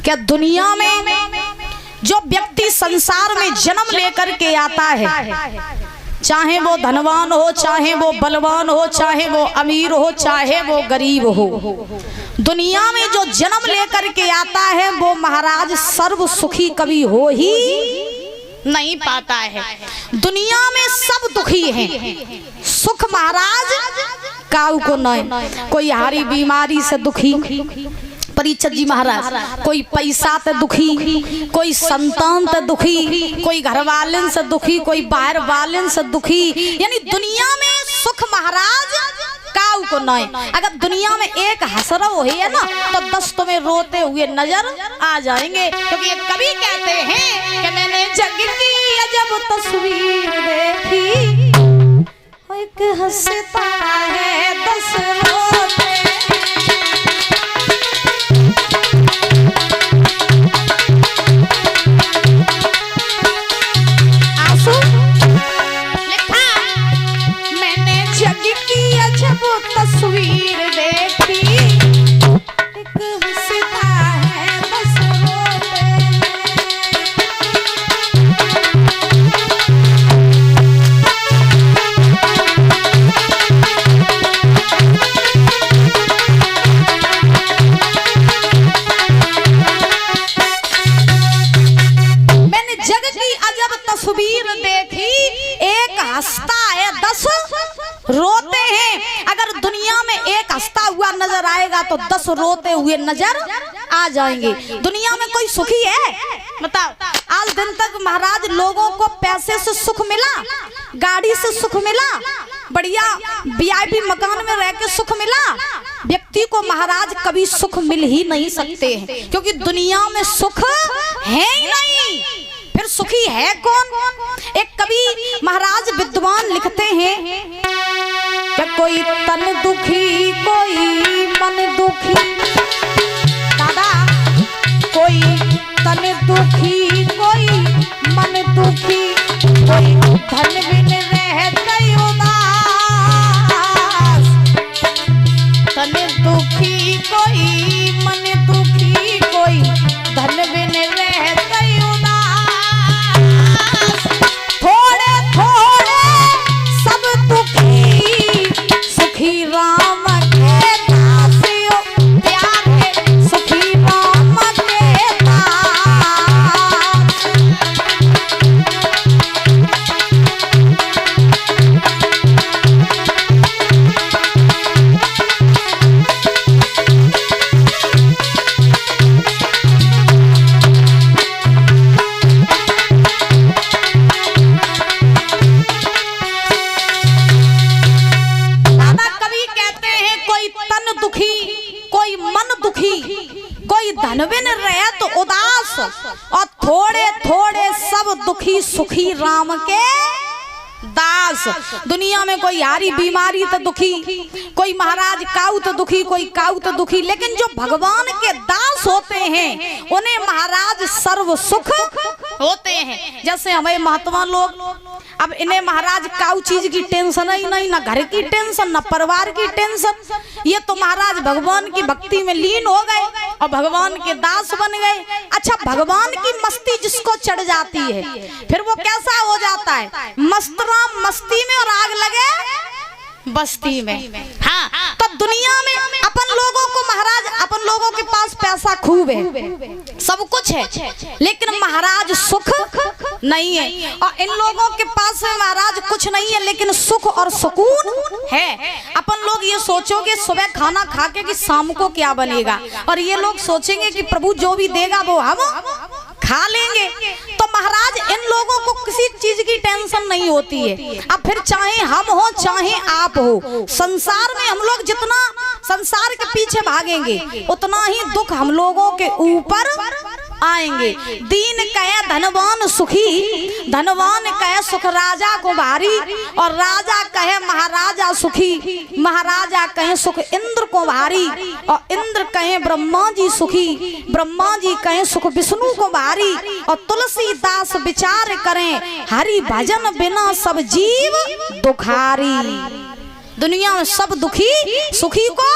क्या दुनिया में जो व्यक्ति संसार में जन्म लेकर के आता है, चाहे वो धनवान हो, चाहे वो बलवान हो, चाहे वो अमीर हो, चाहे वो गरीब हो, दुनिया में जो जन्म लेकर के आता है वो महाराज सर्व सुखी कभी हो ही नहीं पाता है। दुनिया में सब दुखी हैं, सुख महाराज काऊ को नहीं। कोई हारी बीमारी से दुखी, परीक्षित जी महाराज, कोई पैसा ते दुखी, कोई संतान ते दुखी, कोई घर वाले से दुखी, कोई बाहर वाले से दुखी। यानी दुनिया में सुख महाराज काऊ को नहीं। अगर दुनिया में एक हसरा है ना तो 10 तुम्हें रोते हुए नजर आ जाएंगे। क्योंकि ये कवि कहते हैं कि मैंने जग की अजब तस्वीर देखी, एक हंसता है 10 रोते। तस्वीर देखी, एक हंसता है 10 रोते। मैंने जग की अजब तस्वीर देखी, एक हंसता है 10 रोते हैं। अगर दुनिया में एक हंसता हुआ नजर आएगा तो 10 रोते हुए नजर आ जाएंगे। दुनिया में कोई सुखी है बताओ? आज दिन तक महाराज लोगों को पैसे से सुख मिला, गाड़ी से सुख मिला, बढ़िया वीआईपी मकान में रह के सुख मिला। व्यक्ति को महाराज कभी सुख मिल ही नहीं सकते हैं, क्योंकि दुनिया में सुख है ही नहीं। फिर सुखी है कौन? एक कवि महाराज विद्वान लिखते हैं कि कोई तन दुखी, कोई मन दुखी, दादा कोई तन दुखी, कोई मन दुखी, कोई धन बिन रहते उदास। तन दुखी, कोई मन दुखी, कोई धन बिन रहते उदास। थोड़े थोड़े सब दुखी, सुखी राम के दासियों प्यारे, सुखी राम के दास। धन बिन रहे तो उदास, और थोड़े थोड़े सब दुखी, सुखी राम के दास। दुनिया में कोई हारी बीमारी तो दुखी, कोई महाराज काऊ तो दुखी, कोई काऊ तो दुखी, लेकिन जो भगवान के दास होते हैं उन्हें महाराज सर्व सुख होते हैं। जैसे हमें महात्मा लोग, अब इन्हें महाराज काऊ चीज की टेंशन ही नहीं, ना घर की टेंशन, ना परिवार की टेंशन। ये तो महाराज भगवान की भक्ति में लीन हो गए और भगवान के दास बन गए। अच्छा, भगवान की मस्ती जिसको चढ़ जाती है फिर वो कैसा हो जाता है? मस्त राम मस्ती में और आग लगे बस्ती में। हाँ, तो दुनिया में अपन लोगों को महाराज, अपन लोगों के पास पैसा खूब है, सब कुछ है, लेकिन महाराज सुख नहीं है। और इन लोगों के पास में महाराज कुछ नहीं है लेकिन सुख और सुकून है। अपन लोग ये सोचोगे सुबह खाना खा के कि शाम को क्या बनेगा, और ये लोग सोचेंगे कि प्रभु जो भी देगा वो हम खा लेंगे। तो महाराज इन लोगों को किसी चीज की टेंशन नहीं होती है। अब फिर चाहे हम हो चाहे आप हो, संसार में हम लोग जितना संसार के पीछे भागेंगे उतना ही दुख हम लोगों के ऊपर आएंगे। दीन कहे धनवान सुखी, धनवान कहे सुख राजा को भारी, और राजा कहे महाराजा सुखी, महाराजा कहे सुख इंद्र को भारी, और इंद्र कहे ब्रह्मा जी सुखी, ब्रह्मा जी कहे सुख विष्णु को भारी। और तुलसीदास विचार करें हरि भजन बिना सब जीव दुखारी। दुनिया में सब दुखी, सुखी को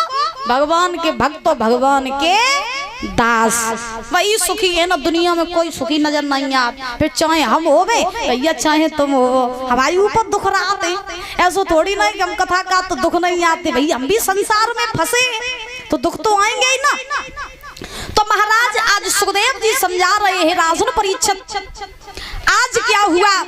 भगवान के भक्त भगवान के दास। वही सुखी है ना, दुनिया में कोई सुखी नजर नहीं आता। फिर चाहे हम हो भैया चाहे तुम हो, हमारे ऊपर दुख रहा थे। ऐसा थोड़ी नहीं कि हम कथा का तो दुख नहीं आते, भैया हम भी संसार में फंसे तो दुख तो आएंगे ही ना। तो महाराज आज सुखदेव जी समझा रहे हैं राजन परीक्षित। आज क्या हुआ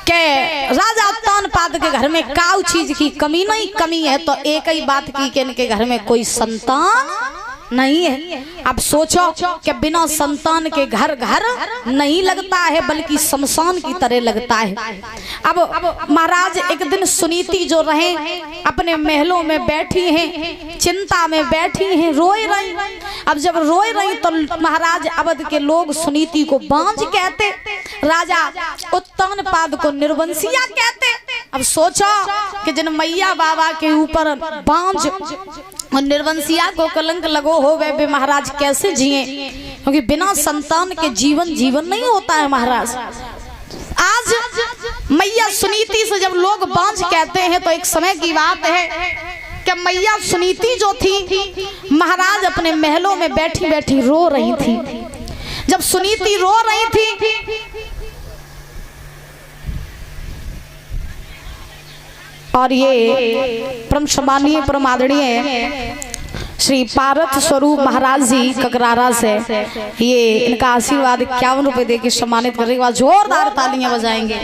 के राजा तानपाद के घर में काउ चीज की कमी नहीं, कमी है तो एक ही बात की कि इनके घर में कोई संतान नहीं है। अब सोचो कि बिना संतान के घर घर नहीं लगता है, बल्कि शमशान की तरह लगता है। अब महाराज एक दिन सुनीति जो रहे अपने महलों में बैठी हैं, चिंता में बैठी हैं, रोए रही। अब जब रोए रही तो महाराज अवध के लोग सुनीति को बांझ कहते, राजा उत्तानपाद को निर्वंशिया कहते। अब सोचो कि जिन मैया बाबा के ऊपर बांझ और निर्वंशिया को कलंक लगो हो गए, वे महाराज कैसे जिए? क्योंकि बिना संतान के जीवन नहीं होता है महाराज। आज मैया सुनीति से जब लोग बांझ कहते हैं तो एक समय की बात है कि मैया सुनीति जो थी महाराज अपने महलों में बैठी बैठी रो रही थी। जब सुनीति रो रही थी और ये परम सम्मानीय परम आदरणीय श्री पार्थ स्वरूप महाराज जी ककरारा से ये इनका आशीर्वाद 51 रुपए देके सम्मानित करने के बाद जोरदार तालियां बजाएंगे।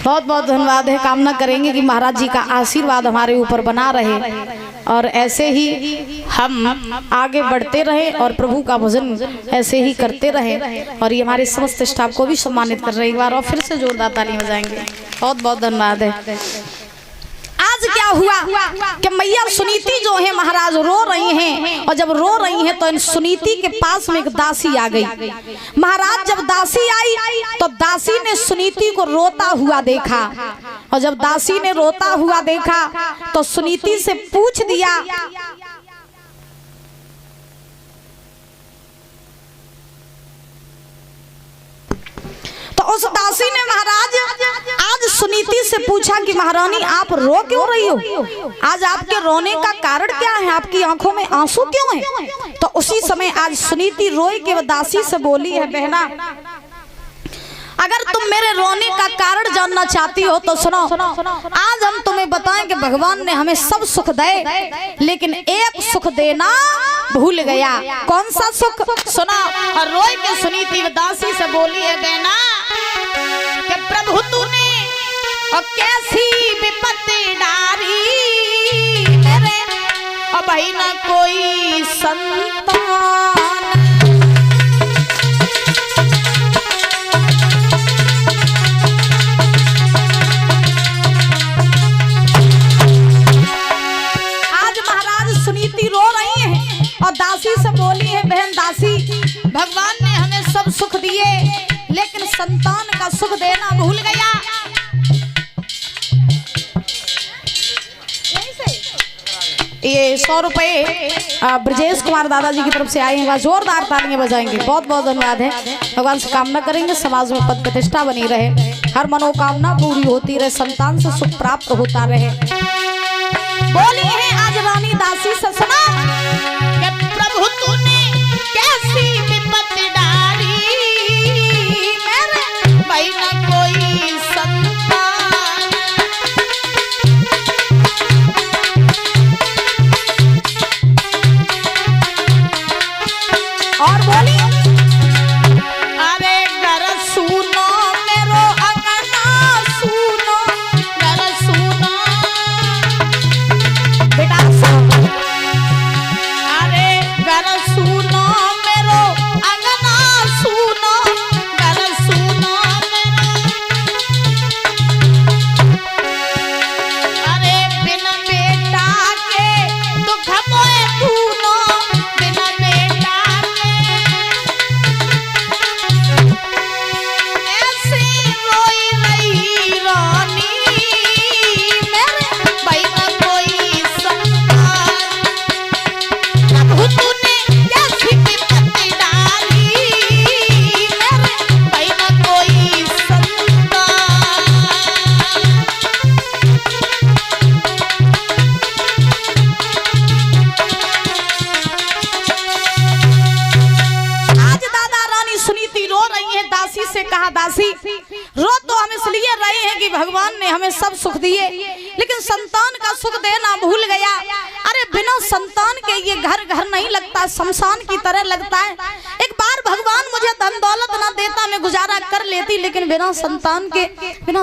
बहुत बहुत धन्यवाद है। कामना करेंगे कि महाराज जी का आशीर्वाद हमारे ऊपर बना रहे और ऐसे ही हम आगे बढ़ते रहे और प्रभु का भजन ऐसे ही करते रहे। और ये हमारे समस्त स्टाफ को भी सम्मानित कर रहे हैं एक बार और फिर से जोरदार ताली बजाएंगे। बहुत बहुत धन्यवाद है। आज क्या हुआ कि मैया सुनीति जो है महाराज रो रही हैं और जब रो रही हैं तो इन सुनीति के पास में एक दासी आ गई। महाराज जब दासी आई तो दासी ने सुनीति को रोता हुआ देखा और जब दासी ने रोता हुआ देखा तो सुनीति से पूछ दिया तो उस दासी ने महाराज आज सुनीति से पूछा कि महारानी आप रो क्यों रही हो? आज आपके रोने का कारण क्या है? आपकी आंखों में आंसू क्यों हैं? तो उसी समय आज सुनीति रोई के दासी से बोली है, बहना अगर तुम मेरे रोने का कारण जानना चाहती हो तो सुनो। आज हम तुम्हें बताएं कि भगवान ने हमें सब सुख दे लेकिन एक सुख देना भूल गया। कौन सा सुख? सुना। और रोई के सुनीति दासी से बोली है, बहना कि प्रभु तूने और कैसी विपत्ति डारी मेरे और भाई ना कोई संतान। और दासी से बोली है, बहन दासी भगवान ने हमें सब सुख दिए लेकिन संतान का सुख देना भूल गया। ये 100 रुपए ब्रजेश कुमार दादाजी की तरफ से आए हैं, जोरदार तालियां बजाएंगे। बहुत बहुत धन्यवाद है। भगवान से कामना करेंगे समाज में पद प्रतिष्ठा बनी रहे, हर मनोकामना पूरी होती रहे, संतान से सुख प्राप्त होता रहे। बोली है आज रानी दासी से, सुना प्रभु तूने कैसी विपत्ति डाली मेरे भाई ना कोई संतान। और बोली अरे घर सुनो मेरो अंगना सुनो, घर सुनो बेटा सुनो, घर सुनो मेरो अंगना सुनो, घर सुनो अरे बिन बेटा के दुख मोए तूनो, बिन बेटा के से कहा, दासी रो तो हम इसलिए रहे हैं कि भगवान ने हमें सब सुख दिए, लेकिन संतान का सुख देना भूल गया। अरे बिना संतान के ये घर घर नहीं लगता, शमशान की तरह लगता है। एक बार भगवान मुझे धन दौलत ना देता, मैं गुजारा कर लेती, लेकिन बिना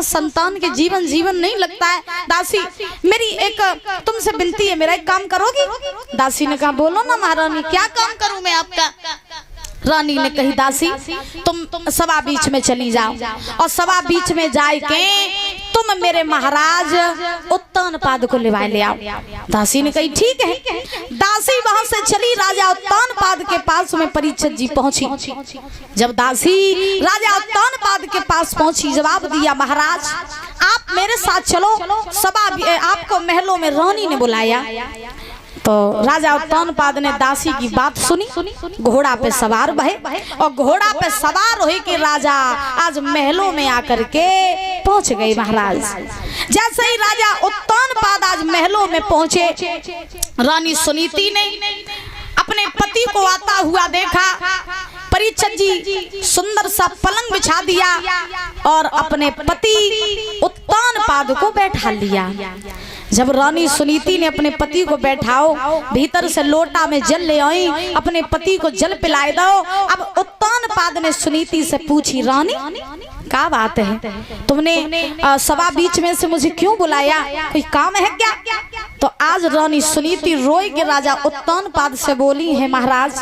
संतान के जीवन जीवन नहीं लगता है। दासी मेरी एक तुमसे विनती है, मेरा एक काम करोगी? दासी ने कहा, बोलो ना महारानी, क्या काम करूं मैं आपका? रानी ने कही, दासी तुम सभा बीच में चली जाओ और सभा बीच में जाए के तुम मेरे महाराज उत्तानपाद को लिवाए ले आओ। दासी ने कही, ठीक है। दासी वहां से चली, राजा उत्तानपाद के पास में परीक्षित जी पहुंची। जब दासी राजा उत्तानपाद के पास पहुंची, जवाब दिया, महाराज आप मेरे साथ चलो, सभा आपको महलों में रानी ने बुलाया। तो राजा उत्तानपाद ने दासी की बात सुनी, घोड़ा पे सवार भये और घोड़ा पे सवार हुई कि राजा आज महलों में आकर के पहुंच गए। महाराज जैसे ही राजा उत्तानपाद आज महलों में पहुंचे, रानी सुनीति ने अपने पति को आता हुआ देखा। परीक्षित जी सुंदर सा पलंग बिछा दिया और अपने पति उत्तानपाद को बैठा लिया। जब रानी सुनीति ने अपने पति को बैठाओ, भीतर से लोटा में जल ले आई, अपने पति को जल पिलाए दो। अब उत्तानपाद ने सुनीति से पूछी, रानी क्या बात है, तुमने सभा बीच में से मुझे क्यों बुलाया, कोई काम है क्या? तो आज रानी सुनीति रोई के राजा उत्तानपाद से बोली है, महाराज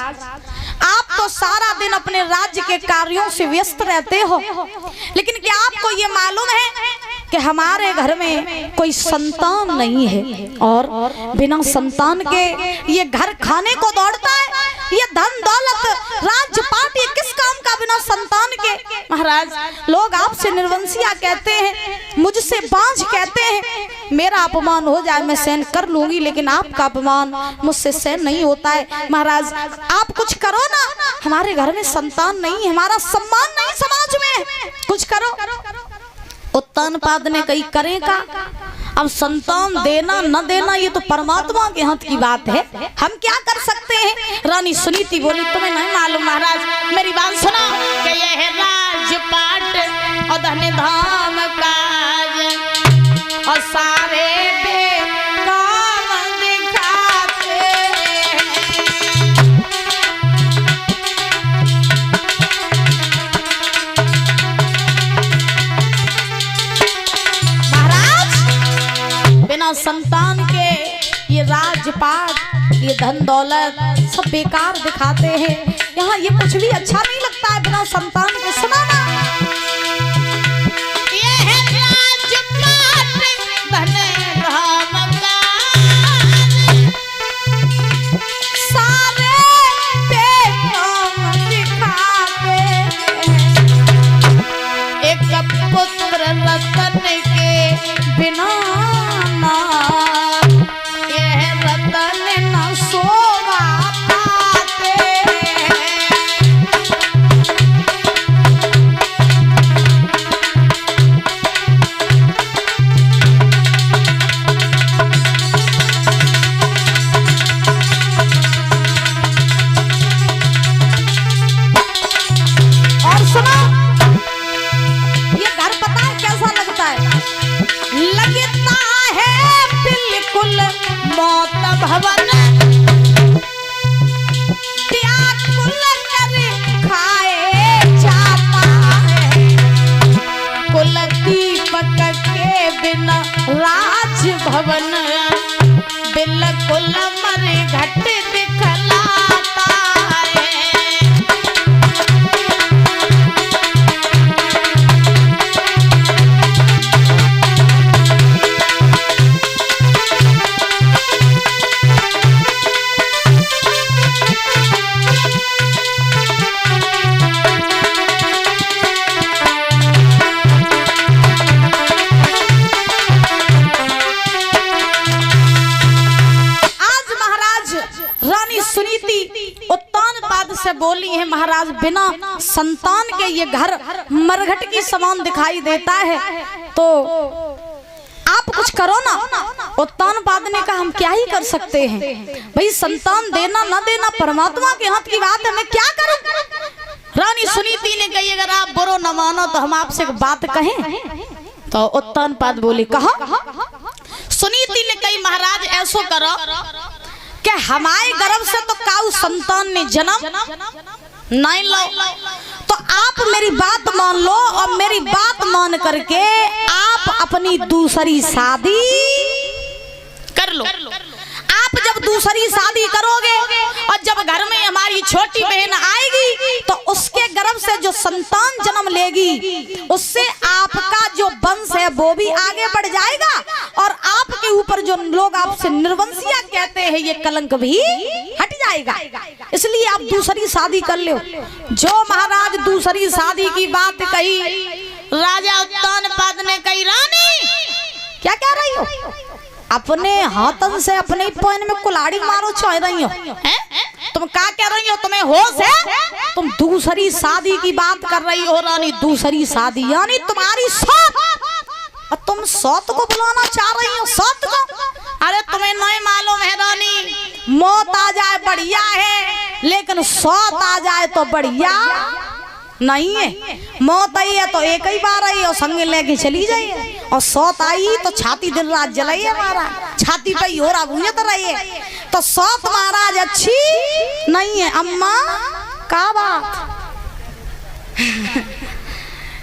आप तो सारा दिन अपने राज्य के कार्यों से व्यस्त रहते हो, लेकिन क्या आपको ये मालूम है कि हमारे घर में कोई संतान नहीं है और बिना संतान के ये घर खाने को दौड़ता है, ये धन दौलत राजपाट ये किस काम का बिना संतान के? महाराज लोग आपसे निर्वंशिया कहते हैं, मुझसे बांझ कहते हैं, मेरा अपमान हो जाए मैं सहन कर लूंगी, लेकिन आपका अपमान मुझसे सहन नहीं होता है। महाराज आप कुछ करो ना, हमारे घर में संतान नहीं, हमारा सम्मान नहीं समाज में, कुछ करो। उत्तानपाद ने कही, करेगा? अब संतान देना न देना ये तो परमात्मा के हाथ की बात है, हम क्या कर सकते हैं? रानी सुनीति बोली, तुम्हें नहीं मालूम महाराज, मेरी बात सुनो कि ये है राजपाट और धन धाम काज और सारे बेकाम दिखाते बिना संतान के ये राजपाट ये धन दौलत सब बेकार दिखाते हैं। यहाँ ये कुछ भी अच्छा नहीं लगता है बिना संतान के। सुना ना, ये है राजपाट धन धाम काज सारे बेकार दिखाते हैं, एक पुत्र रतन के बिना भवन व्याकुल कर खाए जाता है, कुल दीपक के बिना राज भवन बिल्कुल मर घट दिखलाता है। से बोली है, महाराज बिना संतान के ये घर मरघट की समान दिखाई देता है, तो आप कुछ करो ना। उत्तानपाद ने कहा, हम क्या ही कर सकते हैं भाई, संतान देना न देना परमात्मा के हाथ की बात है, मैं क्या करूं? रानी सुनीति ने कही अगर आप बुरो न मानो तो हम आपसे एक बात कहें। तो उत्तानपाद बोली कहा। सुनीति ने कही महाराज ऐसो करो कि हमारे गर्भ से तो काऊ संतान ने जन्म नहीं लो, तो आप मेरी बात मान लो और मेरी बात मान करके आप अपनी दूसरी शादी कर लो। आप जब दूसरी शादी करोगे और जब घर में हमारी छोटी बहन आएगी तो उसके गर्भ से जो संतान जन्म लेगी उससे आपका जो वंश है वो भी आगे बढ़ जाएगा और आपके ऊपर जो लोग आपसे निर्वंशिया कहते हैं ये कलंक भी हट जाएगा। इसलिए आप दूसरी शादी कर लो। जो महाराज दूसरी शादी की बात कही, राजा उत्तानपाद ने कही रानी क्या कह रही हो? अपने हाथन से अपने पैन में कुल्हाड़ी मारो चाह रही हो? तुम क्या कह रही हो? तुम्हें होश है? तुम दूसरी शादी की बात कर रही हो रानी। दूसरी शादी यानी तुम्हारी सौत, और तुम सौत को बुलाना चाह रही हो? सौत को? अरे तुम्हें नहीं मालूम है रानी, मौत आ जाए बढ़िया है लेकिन सौत आ जाए तो बढ़िया नहीं है। मौत आई है तो एक ही बार आई और संग लेके चली जाइए, और सौत आई तो छाती दिन रात जलाइए महाराज, छाती पे ही हो रहा भूंजत रहिए। तो सौत महाराज अच्छी नहीं है। अम्मा का बात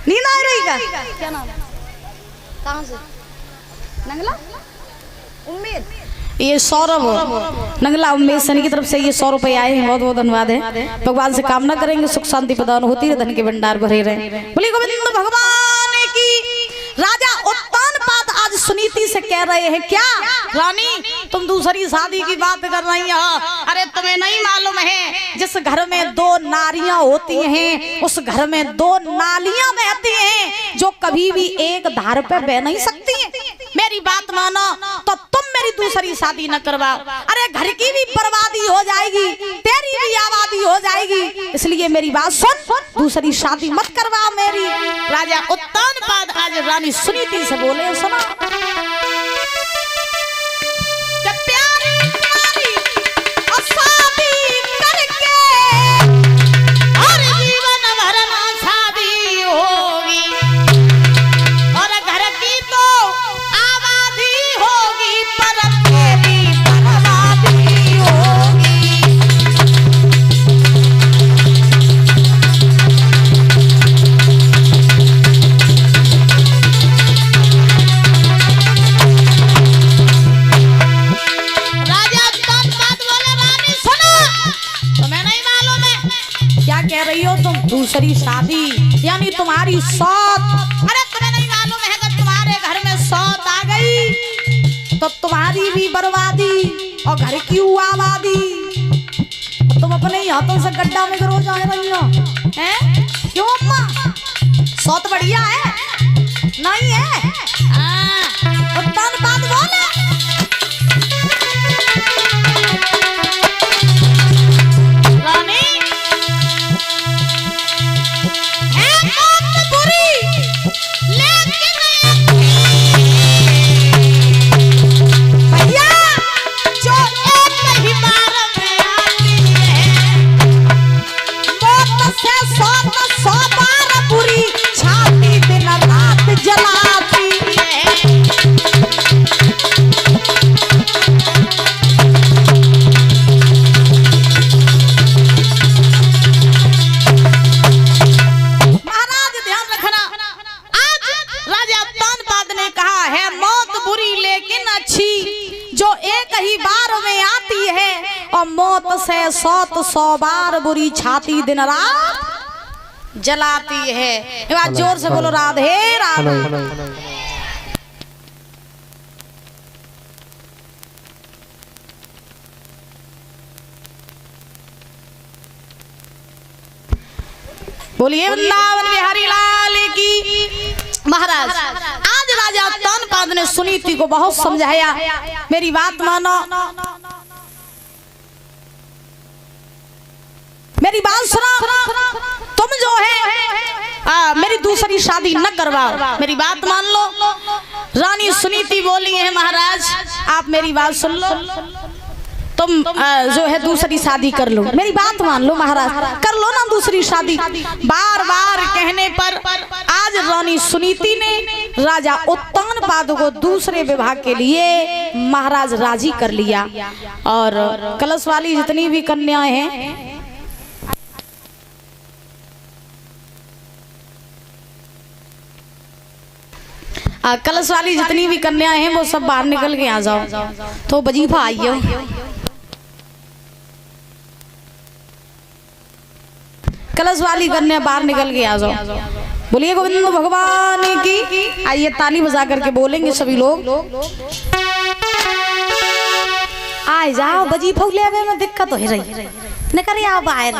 नींद आ रही का? क्या नाम? कहाँ से? नंगला उम्मीद। ये सौरभ नंगला उम्मीद सनी की तरफ से ये 100 रुपए आए हैं। बहुत बहुत धन्यवाद है। भगवान से कामना करेंगे सुख शांति प्रदान होती रहे, धन के भंडार भरे रहे। बोली गोविंद भगवान की। राजा उत्तानपाद आज सुनीति से कह रहे हैं क्या रानी तुम दूसरी शादी की बात कर रही हो? अरे तुम्हें नहीं मालूम है जिस घर में 2 नारियां होती हैं उस घर में 2 नालियां बहती हैं जो कभी भी एक धार पे बह नहीं सकती हैं। मेरी बात मानो तो तुम मेरी दूसरी शादी न करवाओ। अरे घर की भी बर्बादी हो जाएगी, तेरी भी आबादी हो जाएगी, इसलिए मेरी बात सुन, दूसरी शादी मत करवाओ मेरी। राजा उत्तानपाद आज रानी सुनीति से बोले सुना दूसरी शादी यानी तुम्हारी सौत। अरे तुम्हें नहीं मालूम है कि तुम्हारे घर में सौत आ गई तो तुम्हारी भी बर्बादी और घर की आबादी। तुम अपने ही हाथों से गड्ढा में गिरो जा रही हो हैं? क्यों अम्मा? सौत बढ़िया है नहीं है? उत्तानपाद बोले मौत से 100 बार बुरी छाती दिन रात जलाती है। एक बार जोर से बोलो राधे राधे। बोलिए वृंदावन बिहारी लाल की। महाराज आज राजा उत्तानपाद ने सुनीति को बहुत समझाया, मेरी बात मानो, मेरी बात सुनो, तुम जो है मेरी दूसरी शादी न करवाओ, मेरी बात मान लो। रानी सुनीति बोली है महाराज आप मेरी बात सुन लो। तो तुम जो है दूसरी शादी कर लो, मेरी बात मान लो महाराज, कर लो ना दूसरी शादी। बार बार कहने पर आज रानी सुनीति ने राजा उत्तानपाद को दूसरे विवाह के लिए महाराज राजी कर लिया। और कलश वाली जितनी भी कन्याएं हैं, कलश वाली जितनी भी कन्याएं हैं वो सब बाहर निकल के आ जाओ, तो वजीफा आइयो। कलश वाली कन्या बाहर निकल के आ जाओ, बोलिए गोविंद भगवान की। आइए ताली बजा करके बोलेंगे सभी लोग, आए जाओ। वजीफा ले में दिक्कत हो रही, निकल आओ बाहर।